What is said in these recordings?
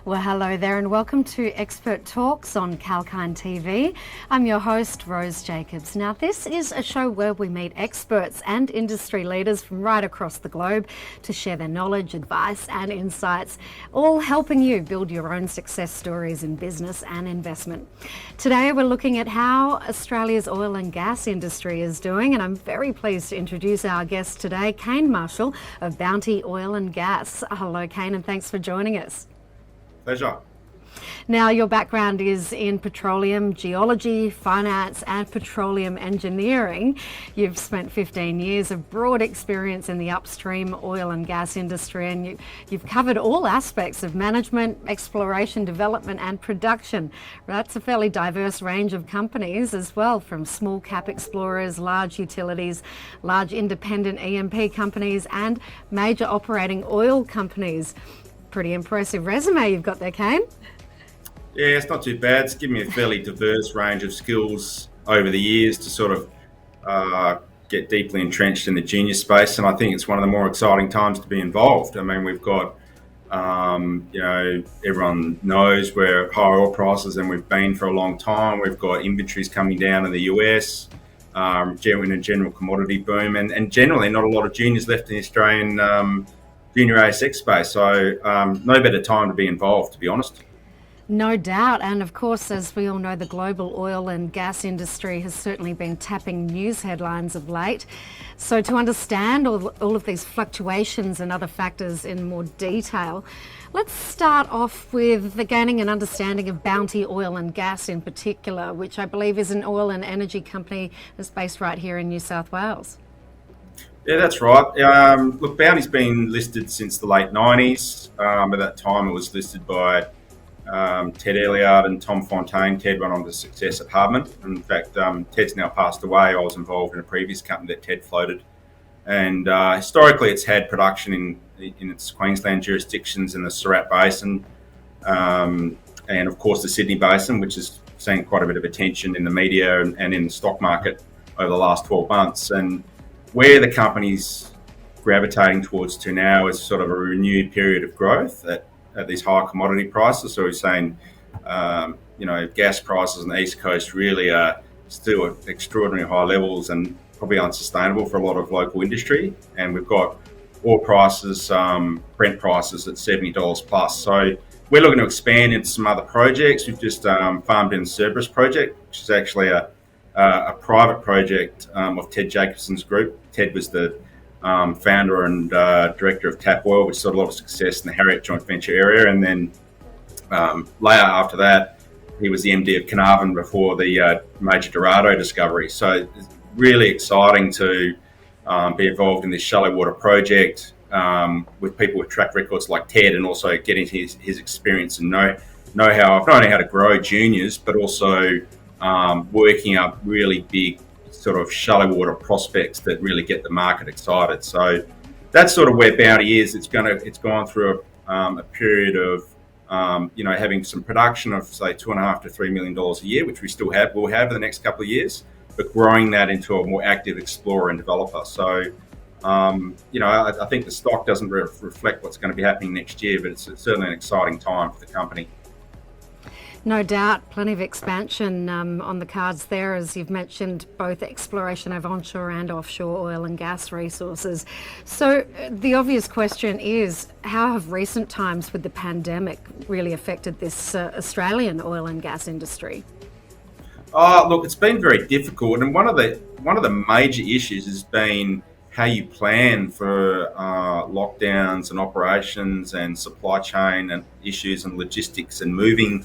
Well, hello there and welcome to Expert Talks on Kalkine TV. I'm your host, Rose Jacobs. Now, this is a show where we meet experts and industry leaders from right across the globe to share their knowledge, advice and insights, all helping you build your own success stories in business and investment. Today, we're looking at how Australia's oil and gas industry is doing, and I'm very pleased to introduce our guest today, Kane Marshall of Bounty Oil and Gas. Hello, Kane, and thanks for joining us. Pleasure. Now, your background is in petroleum geology, finance and petroleum engineering. You've spent 15 years of broad experience in the upstream oil and gas industry, and you've covered all aspects of management, exploration, development and production. That's a fairly diverse range of companies as well, from small cap explorers, large utilities, large independent E&P companies and major operating oil companies. Pretty impressive resume you've got there, Kane. Yeah, it's not too bad. It's given me a fairly diverse range of skills over the years to sort of get deeply entrenched in the junior space, and I think it's one of the more exciting times to be involved. I mean, we've got, everyone knows we're at higher oil prices than we've been for a long time. We've got inventories coming down in the US, in a general commodity boom, and generally not a lot of juniors left in the Australian junior ASX space, so no better time to be involved, to be honest. No doubt, and of course, as we all know, the global oil and gas industry has certainly been tapping news headlines of late. So to understand all of these fluctuations and other factors in more detail, let's start off with gaining an understanding of Bounty Oil and Gas in particular, which I believe is an oil and energy company that's based right here in New South Wales. Yeah, that's right. Look, Bounty's been listed since the late 90s. At that time, it was listed by Ted Elliott and Tom Fontaine. Ted went on to success at Hardman. In fact, Ted's now passed away. I was involved in a previous company that Ted floated. And historically, it's had production in its Queensland jurisdictions in the Surat Basin and, of course, the Sydney Basin, which has seen quite a bit of attention in the media and in the stock market over the last 12 months. And where the company's gravitating towards to now is sort of a renewed period of growth at these higher commodity prices. So we're saying, gas prices on the East Coast really are still at extraordinary high levels and probably unsustainable for a lot of local industry. And we've got oil prices, Brent prices at $70 plus. So we're looking to expand into some other projects. We've just farmed in the Cerberus project, which is actually a private project of Ted Jacobson's group. Ted was the founder and director of Tap Oil, which saw a lot of success in the Harriet joint venture area. And then later after that, he was the MD of Carnarvon before the major Dorado discovery. So it's really exciting to be involved in this shallow water project with people with track records like Ted, and also getting his experience and know-how of not only how to grow juniors, but also working up really big sort of shallow water prospects that really get the market excited. So that's sort of where Bounty is. It's gone through a period of having some production of say $2.5 to $3 million a year, which we'll have in the next couple of years, but growing that into a more active explorer and developer. So I think the stock doesn't reflect what's going to be happening next year, but it's certainly an exciting time for the company. No doubt, plenty of expansion on the cards there, as you've mentioned, both exploration of onshore and offshore oil and gas resources. So the obvious question is, how have recent times with the pandemic really affected this Australian oil and gas industry? Look, it's been very difficult, and one of the major issues has been how you plan for lockdowns and operations and supply chain and issues and logistics and moving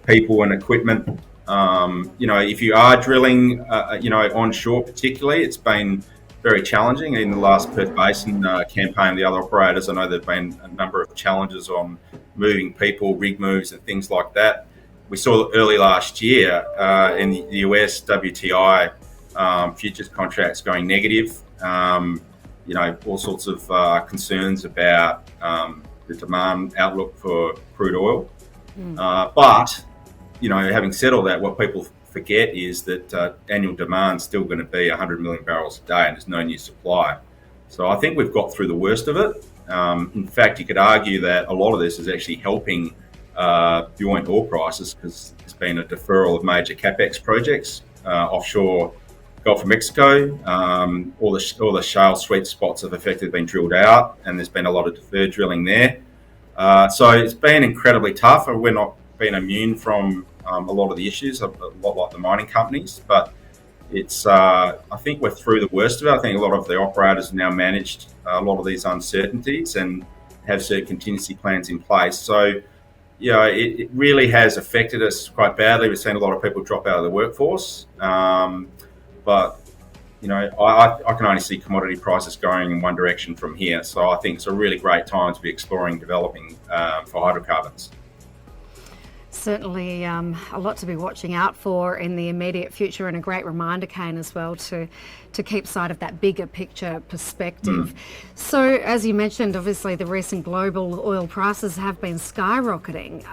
people and equipment. If you are drilling, onshore particularly, it's been very challenging. In the last Perth Basin campaign, the other operators, I know there've been a number of challenges on moving people, rig moves and things like that. We saw early last year in the US, WTI futures contracts going negative. All sorts of concerns about the demand outlook for crude oil. But having said all that, what people forget is that annual demand is still going to be 100 million barrels a day, and there's no new supply. So I think we've got through the worst of it. In fact, you could argue that a lot of this is actually helping buoyant oil prices because there's been a deferral of major capex projects offshore Gulf of Mexico. All the shale sweet spots have effectively been drilled out, and there's been a lot of deferred drilling there. So it's been incredibly tough, and we're not been immune from a lot of the issues, a lot like the mining companies. But it's I think we're through the worst of it. I think a lot of the operators have now managed a lot of these uncertainties and have certain contingency plans in place. So it really has affected us quite badly. We've seen a lot of people drop out of the workforce. But I can only see commodity prices going in one direction from here. So I think it's a really great time to be exploring developing for hydrocarbons. Certainly a lot to be watching out for in the immediate future, and a great reminder, Kane, as well, to keep sight of that bigger picture perspective. So as you mentioned, obviously the recent global oil prices have been skyrocketing.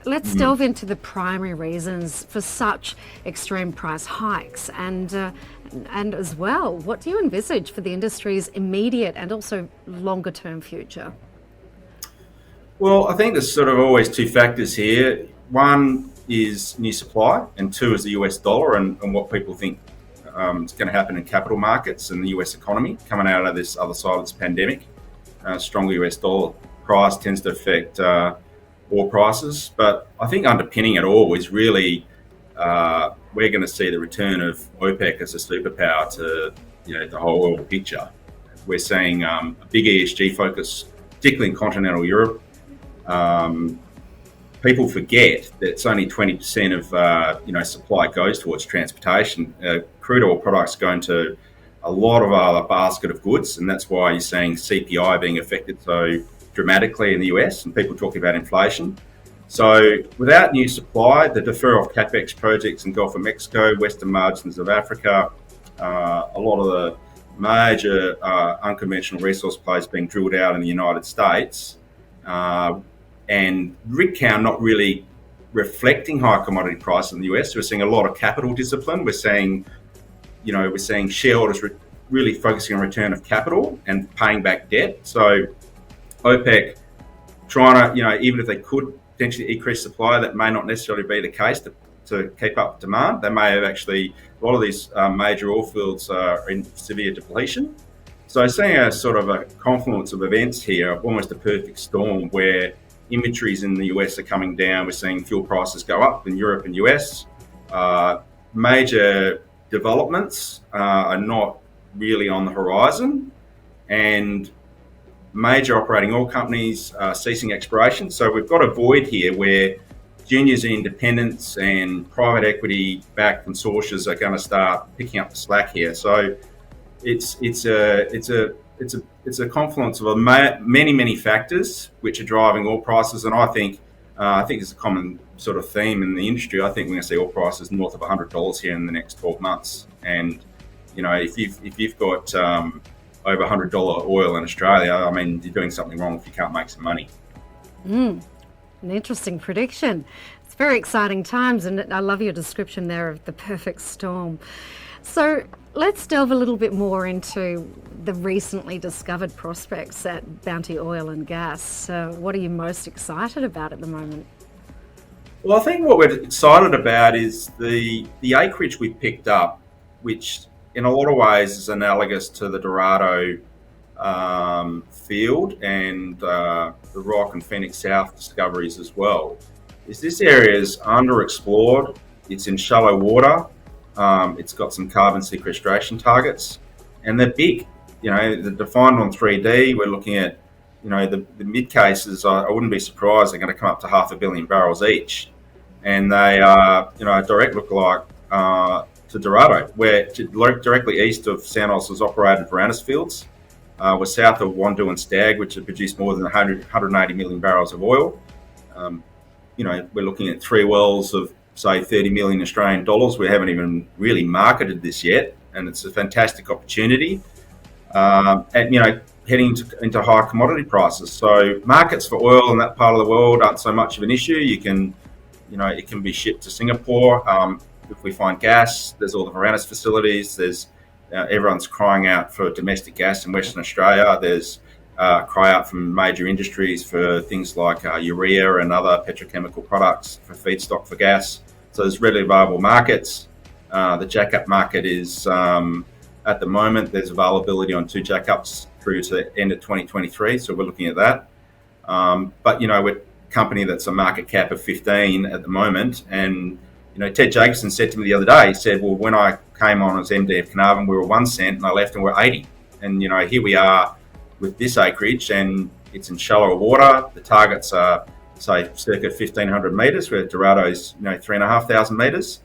Let's delve into the primary reasons for such extreme price hikes, and as well, what do you envisage for the industry's immediate and also longer term future? Well, I think there's sort of always two factors here. One is new supply, and two is the US dollar and what people think is going to happen in capital markets and the US economy coming out of this other side of this pandemic. Stronger US dollar price tends to affect oil prices, but I think underpinning it all is really we're going to see the return of OPEC as a superpower to the whole oil picture. We're seeing a big ESG focus, particularly in continental Europe. People forget that it's only 20% of supply goes towards transportation. Crude oil products go into a lot of other basket of goods, and that's why you're seeing CPI being affected so dramatically in the US, and people talking about inflation. So without new supply, the deferral of capex projects in Gulf of Mexico, western margins of Africa, a lot of the major unconventional resource plays being drilled out in the United States, and rig count not really reflecting high commodity price in the US. We're seeing a lot of capital discipline. We're seeing shareholders really focusing on return of capital and paying back debt. So OPEC trying to, even if they could potentially increase supply, that may not necessarily be the case to keep up demand. They may have actually, a lot of these major oil fields are in severe depletion. So seeing a sort of a confluence of events here, almost a perfect storm where inventories in the US are coming down. We're seeing fuel prices go up in Europe and US. Major developments are not really on the horizon, and major operating oil companies are ceasing exploration. So we've got a void here where juniors and independents and private equity backed consortia are going to start picking up the slack here. So it's a confluence of many factors which are driving oil prices, and I think it's a common sort of theme in the industry. I think we're going to see oil prices north of $100 here in the next 12 months. And if you've got over $100 oil in Australia, I mean, you're doing something wrong if you can't make some money. An interesting prediction. It's very exciting times, and I love your description there of the perfect storm. So let's delve a little bit more into the recently discovered prospects at Bounty Oil and Gas. What are you most excited about at the moment? Well, I think what we're excited about is the acreage we picked up, which in a lot of ways is analogous to the Dorado field and the Rock and Phoenix South discoveries as well. This area is underexplored. It's in shallow water. It's got some carbon sequestration targets, and they're big. They're defined on 3D. We're looking at, the mid cases. I wouldn't be surprised they're going to come up to 500 million barrels each, and they are, a direct lookalike to Dorado. We're directly east of Santos' operated Varanus fields. We're south of Wandoo and Stag, which have produced more than 180 million barrels of oil. We're looking at 3 wells of, say, 30 million Australian dollars. We haven't even really marketed this yet, and it's a fantastic opportunity. Heading into high commodity prices. So markets for oil in that part of the world aren't so much of an issue. You can, it can be shipped to Singapore. If we find gas, there's all the Varanus facilities. There's everyone's crying out for domestic gas in Western Australia. There's cry out from major industries for things like urea and other petrochemical products for feedstock for gas. So there's readily available markets. The jackup market is, at the moment, there's availability on 2 jackups through to the end of 2023. So we're looking at that. But, we're a company that's a market cap of 15 at the moment. And, Ted Jacobson said to me the other day, he said, well, when I came on as MD of Carnarvon, we were 1 cent and I left and we're 80. And, here we are with this acreage, and it's in shallower water. The targets are, say, circa 1,500 metres, where Dorado's, 3,500 metres.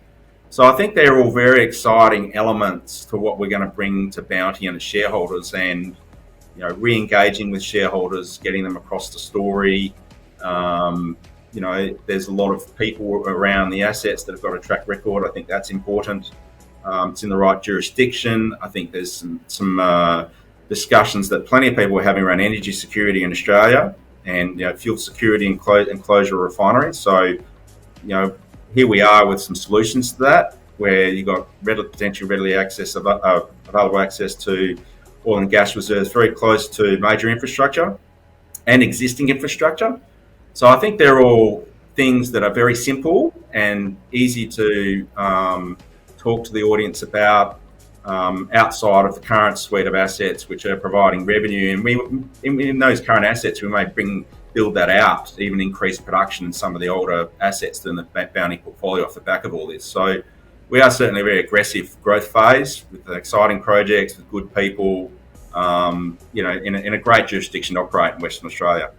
So I think they're all very exciting elements to what we're going to bring to Bounty and its shareholders, and re-engaging with shareholders, getting them across the story. There's a lot of people around the assets that have got a track record. I think that's important. It's in the right jurisdiction. I think there's some discussions that plenty of people are having around energy security in Australia, and fuel security and closure of refineries. So, here we are with some solutions to that, where you've got potentially readily available access to oil and gas reserves very close to major infrastructure and existing infrastructure. So I think they're all things that are very simple and easy to talk to the audience about, outside of the current suite of assets which are providing revenue. And in those current assets, we may build that out, even increase production in some of the older assets in the Bounty portfolio off the back of all this. So we are certainly a very aggressive growth phase with exciting projects, with good people, in a great jurisdiction to operate in Western Australia.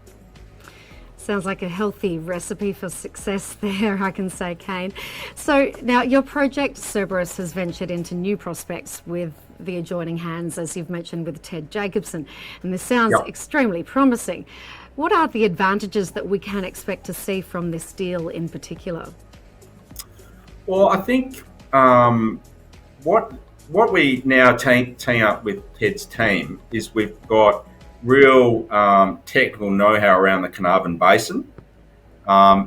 Sounds like a healthy recipe for success there, I can say, Kane. So now your project Cerberus has ventured into new prospects with the adjoining hands, as you've mentioned, with Ted Jacobson, and this sounds extremely promising. What are the advantages that we can expect to see from this deal in particular? Well, I think what we now team up with Ted's team is we've got real technical know-how around the Carnarvon Basin,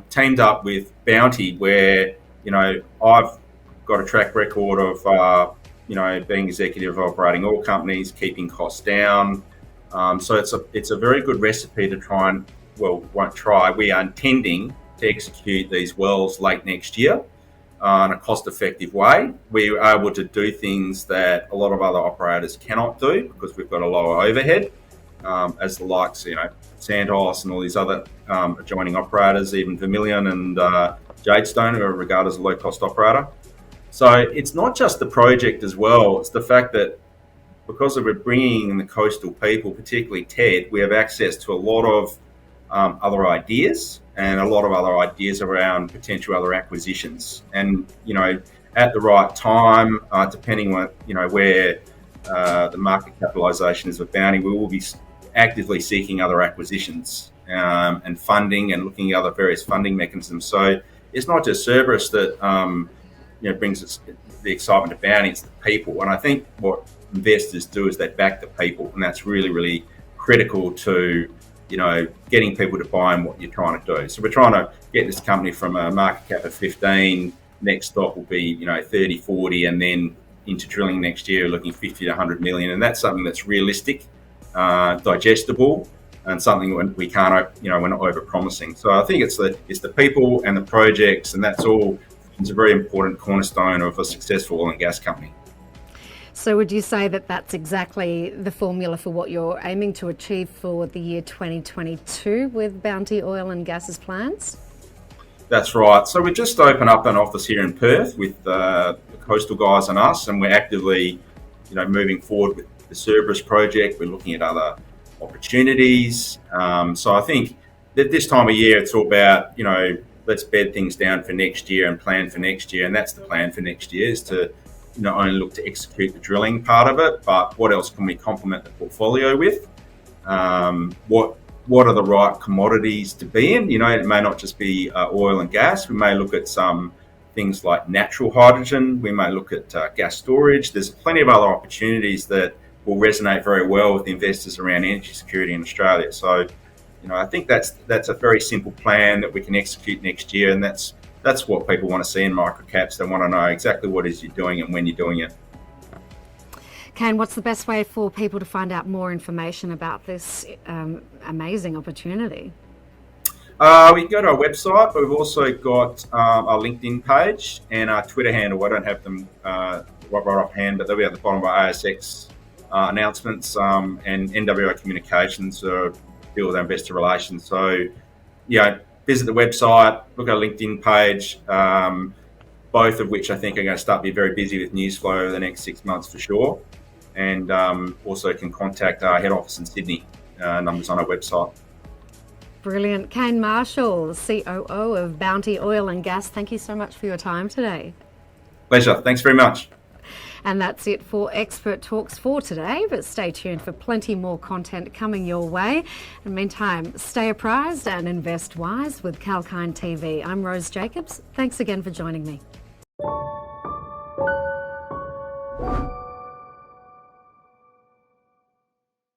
teamed up with Bounty, where I've got a track record of being executive of operating oil companies, keeping costs down. So it's a very good recipe to try and, we are intending to execute these wells late next year in a cost-effective way. We are able to do things that a lot of other operators cannot do because we've got a lower overhead, as the likes, Santos and all these other adjoining operators, even Vermilion and Jadestone, who are regarded as a low-cost operator. So it's not just the project as well, it's the fact that because we're bringing in the coastal people, particularly Ted, we have access to a lot of other ideas and a lot of other ideas around potential other acquisitions. And, at the right time, depending on, where the market capitalisation is of Bounty, we will be actively seeking other acquisitions and funding and looking at other various funding mechanisms. So it's not just Cerberus that brings us the excitement of Bounty, it's the people. And I think what investors do is they back the people, and that's really, really critical to getting people to buy in what you're trying to do. So we're trying to get this company from a market cap of 15, next stock will be 30, 40, and then into drilling next year looking 50 to 100 million, and that's something that's realistic, digestible, and something we can't, we're not over promising. So I think it's the people and the projects, and that's all. It's a very important cornerstone of a successful oil and gas company. So would you say that that's exactly the formula for what you're aiming to achieve for the year 2022 with Bounty Oil and Gas's plans? That's right. So we just opened up an office here in Perth with the coastal guys and us, and we're actively, moving forward with the Cerberus project. We're looking at other opportunities. So I think that this time of year, it's all about, let's bed things down for next year and plan for next year. And that's the plan for next year, is to not only look to execute the drilling part of it, but what else can we complement the portfolio with? What are the right commodities to be in? It may not just be oil and gas. We may look at some things like natural hydrogen. We may look at gas storage. There's plenty of other opportunities that will resonate very well with investors around energy security in Australia. So, I think that's a very simple plan that we can execute next year, and that's what people want to see in microcaps. They want to know exactly what it is you're doing and when you're doing it. Kane, what's the best way for people to find out more information about this amazing opportunity? We can go to our website, but we've also got our LinkedIn page and our Twitter handle. I don't have them right offhand, but they'll be at the bottom of our ASX announcements, and NWA Communications deal with our investor relations. So, visit the website, look at our LinkedIn page, both of which I think are going to start to be very busy with news flow over the next 6 months for sure. And also can contact our head office in Sydney. Numbers on our website. Brilliant. Kane Marshall, COO of Bounty Oil and Gas, thank you so much for your time today. Pleasure. Thanks very much. And that's it for Expert Talks for today, but stay tuned for plenty more content coming your way. In the meantime, stay apprised and invest wise with Kalkine TV. I'm Rose Jacobs. Thanks again for joining me.